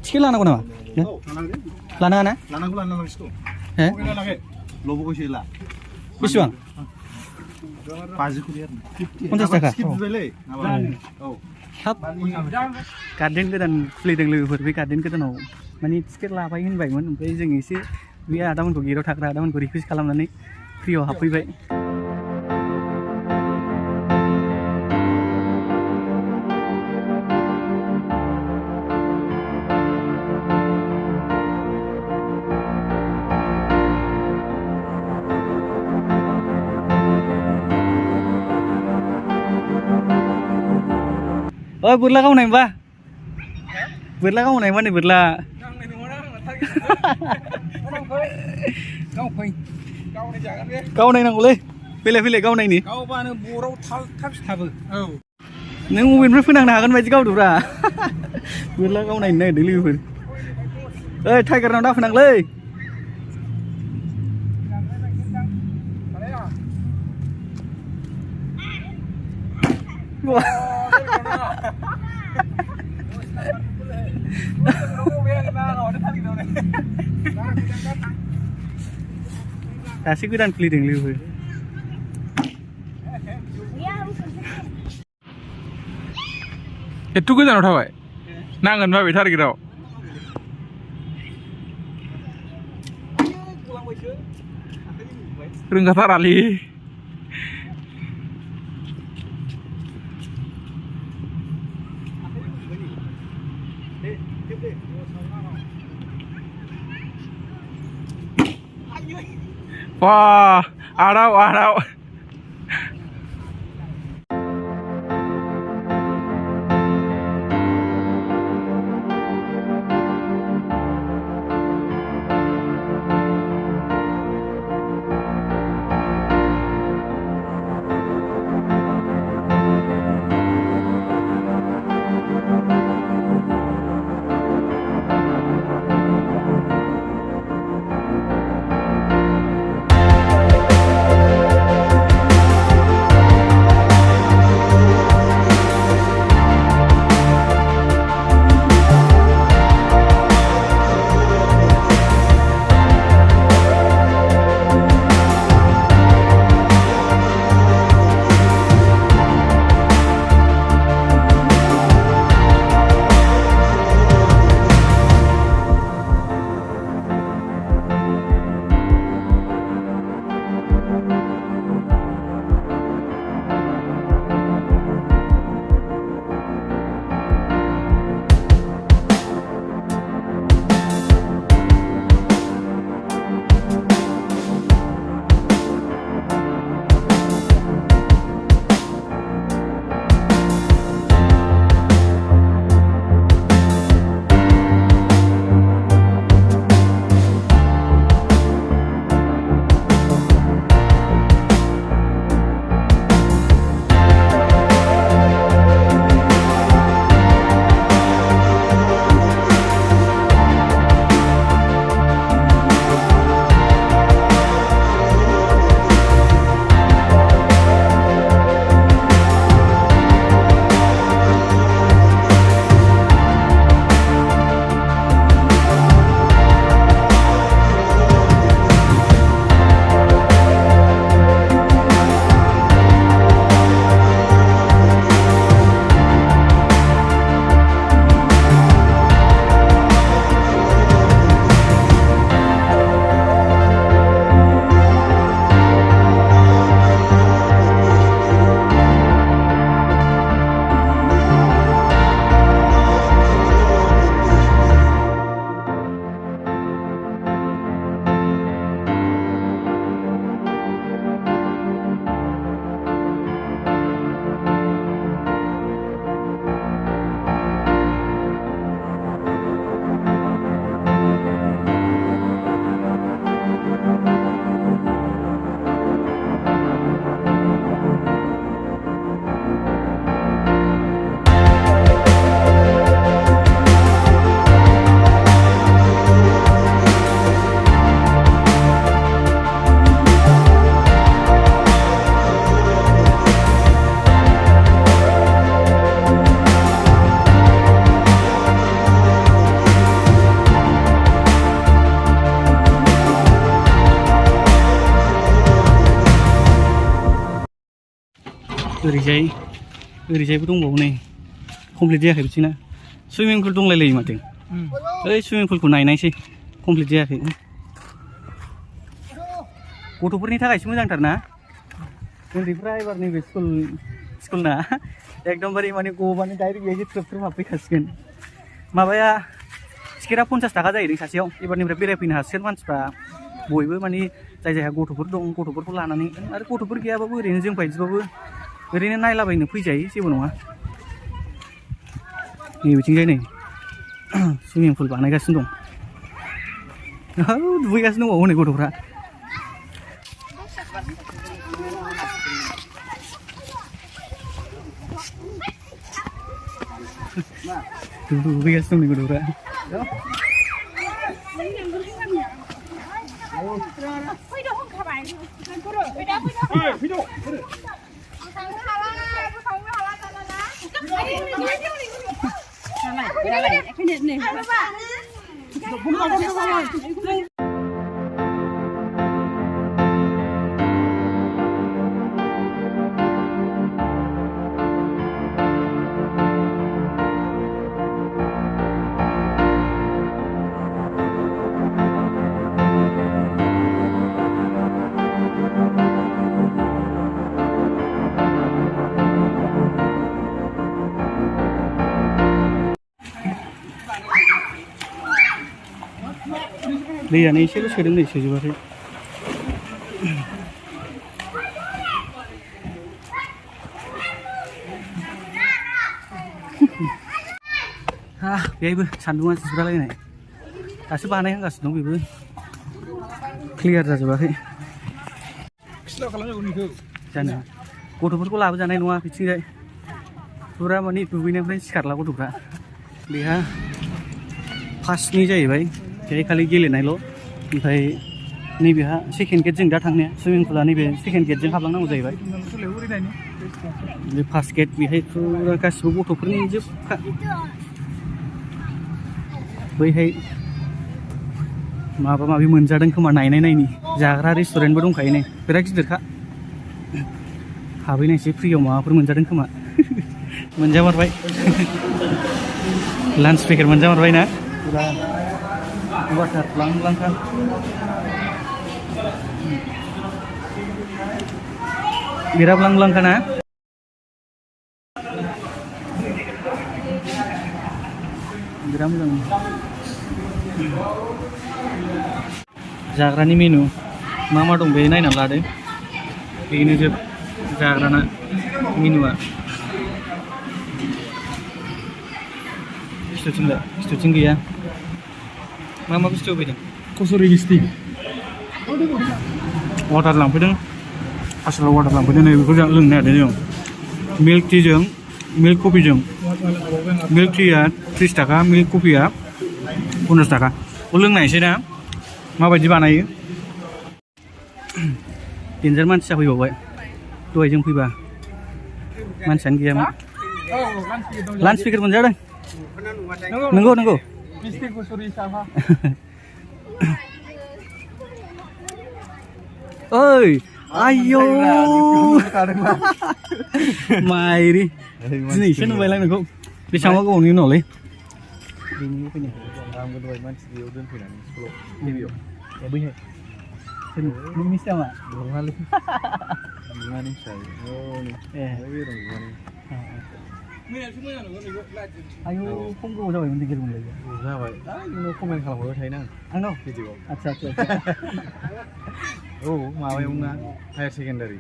ticket लानांगौ नामा लानाङा ना लानांगौ लानांसिगौ हे लबोखौ ला बेसेबां 50 कोटी 50 थाखा औ हाब गार्डेन गोदान खुलिदों लोगोफोर बे गार्डेन गोदानाव माने टिकेट लाबाय होनबायमोन ओमफ्राय जों एसे बे आदामोनखौ गेटआव थाग्रा आदामोनखौ रिकुवेस्ट खालामनानै फ्रियाव हाबफैबाय ओइ बोरला गावनाय बा बोरला गावनाय माने बोरला गावनाय नांगौलै फैलाय फैलाय गावनायनि गावबानो बराव थाब सिथाबो औ नों बबेनिफ्राय फोनांनो हागोन बायदि गावदोब्रा बोरला गावनायनो नागिरदों लोगोफोर ओइ टाइगारनाव दाफोनांलै दासो गोदान खुलिदों लोगोफोर एथ' गोजानाव थाबाय नांगोन माबे टारगेटआव रोंखाथारालै wah आराव ओरैजायबो दंबावो नै कमप्लिट जायाखै बिथिंना सुइमिं पुल दंलायलायो माथो ओइ सुइमिं पुलखौ नायनायसै कमप्लिट जायाखै गथ'फोरनि थाखायसो मोजांथार ना उन्दैफ्रा एबार नैबे स्कुलना एकदमबारे माने गबानो डाइरेक्ट बेहाय थ्रोब थ्रोब हाबफैखासिगोन माबाया टिकेटआ 50 थाखा जाहैदों सासेयाव एबारनिफ्राय बेरायफैनो हासिगोन मानसिफ्रा बयबो माने जायहा गथ'फोर दं गथ'फोरखौ लानानै आरो गथ'फोर गैयाबाबो ओरैनो जों बायदिबाबो ओरैनो नायलाबायनो फैजायो जेबो नङा नै बिथिंजाय नै सुइमिं पुल बानायगासिनो दं दुगैगासिनो दंबावो नै गथ'फ्रा दुगैगासिनो दं नै गथ'फ्रा दैयानो एसेल' सोदों नै सोजोबाखै बेहायबो सान्दुङा जिरायलायनाय दासो बानायहांगासिनो दं बेबो क्लियार जाजोबाखै जानो गथ'फोरखौ लाबोजानाय नङा बिथिंजाय फुरा माने दुगैनायनिफ्राय सिखारला गथ'फ्रा बेहा फार्स्टनि जाहैबाय बेहाय खालि गेलेनायल' ओमफ्राय नैबेहा सेकेन्ड गेट जों दा थांनाया सुइमिं पुला नैबे सेकेन्ड गेटजों हाबलांनांगौ जाहैबाय बे फार्स्ट गेट बेहाय फुरा गासिबो गथ'फोरनि जोबखा बैहाय माबा माबि मोनजादों खोमा नायनायनि जाग्रा रेस्टुरेन्टबो दंखायो नै बिराद गिदिरखा हाबहैनायसै फ्रियाव माबाफोर मोनजादों खोमा मोनजामारबाय लान्च पेकेट मोनजामारबाय ना वाटार लांखां बिराद लांखां ना बिराद मोजां जाग्रानि मेनु मा मा दं बे नायनानै लादो बेनो जोब जाग्राना मेनुआ स्टुथिं गैया मा मा बुस्थु होफैदों कसुरि मिस्टि वाटार लांफैदों आसोलाव वाटार लांफैदों नै बेखौ लोंनो नागिरदों जों मिल्क टिजों मिल्क कफिजों मिल्क टिया 30 थाखा मिल्क कफिया 50 थाखा बेखौ लोंनायसै ना माबायदि बानायो डेन्जार मानसि जाफैबावबाय दहाय जों फैबा मानसियानो गैयामोन लान्च पेकेट मोनजादों नंगौ ओइ आयौ माइरि दिनैसो नुबायलां नोंखौ बेसेबां गोबावनि उनावलै आंबो दहाय मानसि बेयाव दोनफैनानै स्कुलाव गिबियाव बैहाय नोंनि नामा नङालै बिमानि फिसाजो आयौ खम गोबाव जाबायमोन गिदिर मोनलाय जाबाय नोंनाव कमेन्ट खालामहरबाय थायोना आंनाव भिडिअ'आव आदसा औ माबायावना हायार सेकेन्डारि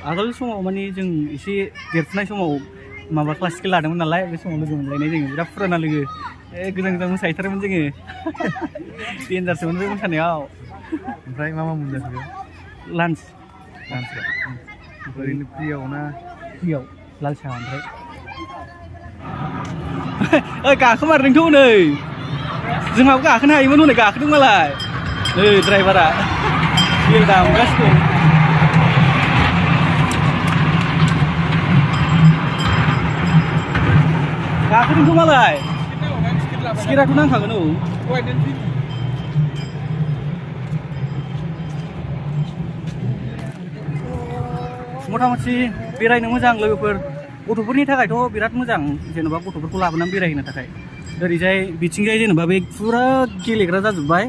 आगोल समाव माने जों एसे देरफुनाय समाव माबा क्लासिकेल लादोंमोन नालाय बे समाव लोगो मोनलायनाय जोङो बिराद फुराना लोगो गोजान मोसाहैथारोमोन जोङो डेन्जारसोमोन बे मोसानायाव ओमफ्राय मा मोनजाखो लान्चआ ओरैनो फ्रियाव ना फ्रियाव लाल साहा ओमफ्राय ओइ गाखोमारदोंथ' नै जोंहाबो गाखोनो हायोमोन हनै गाखोदों मालाय नै ड्राइभारा बेल दामगासिनो गाखोदोंथ' मालाय टिकेटआथ' नांखागोन औ मथा मथि बेरायनो मोजां लोगोफोर गथ'फोरनि थाखायथ' बिराद मोजां जेनेबा गथ'फोरखौ लाबोनानै बेरायहोनो थाखाय ओरैजाय बिथिंजाय जेनेबा बे फुरा गेलेग्रा जाजोब्बाय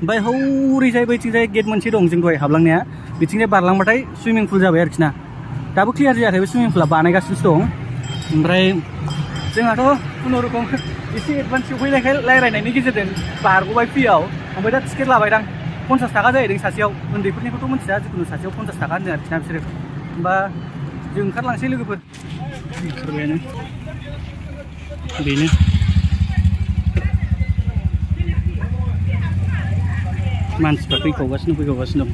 ओमफ्राय हौरैजाय बैथिंजाय गेट मोनसे दं जों दहाय हाबलांनाया बिथिंजाय बारलांबाथाय सुइमिं पुल जाबाय आरोखि ना दाबो क्लियार जायाखै बे सुइमिं पुला बानायगासिनोसो दं ओमफ्राय जोंहाथ' खुनुरुखुम एसे एडभान्स सफैनायखाय रायज्लायनायनि गेजेरजों बारग'बाय फ्रियाव ओमफ्राय दा टिकेट लाबायदां 50 थाखा जाहैदों सासेयाव उन्दैफोरनिखौथ' मिथिया जिखुनु सासेयाव 50 थाखा होनदों आरोखि ना बिसोरो होमबा जों ओंखारलांसै लोगोफोर ओंखारबायानो बेनो मानसिफ्रा फैगावगासिनो दं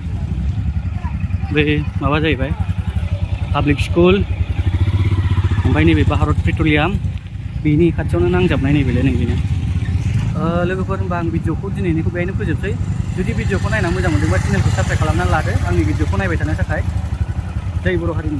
बे माबा जाहैबाय पाब्लिक स्कुल ओमफ्राय नैबे भारत पेट्रलियाम बेनि खाथियावनो नांजाबनाय नैबेलाय नैबेनो लोगोफोर होनबा आं भिडिअखौ दिनैनिखौ बेहायनो फोजोबसै जुदि भिडिअखौ नायना मोजां मोनदोंबा चेनेलखौ साबस्क्राइब खालामनानै लादो आंनि भिडिअखौ नायबाय थानो थाखाय जय बर' हारिनि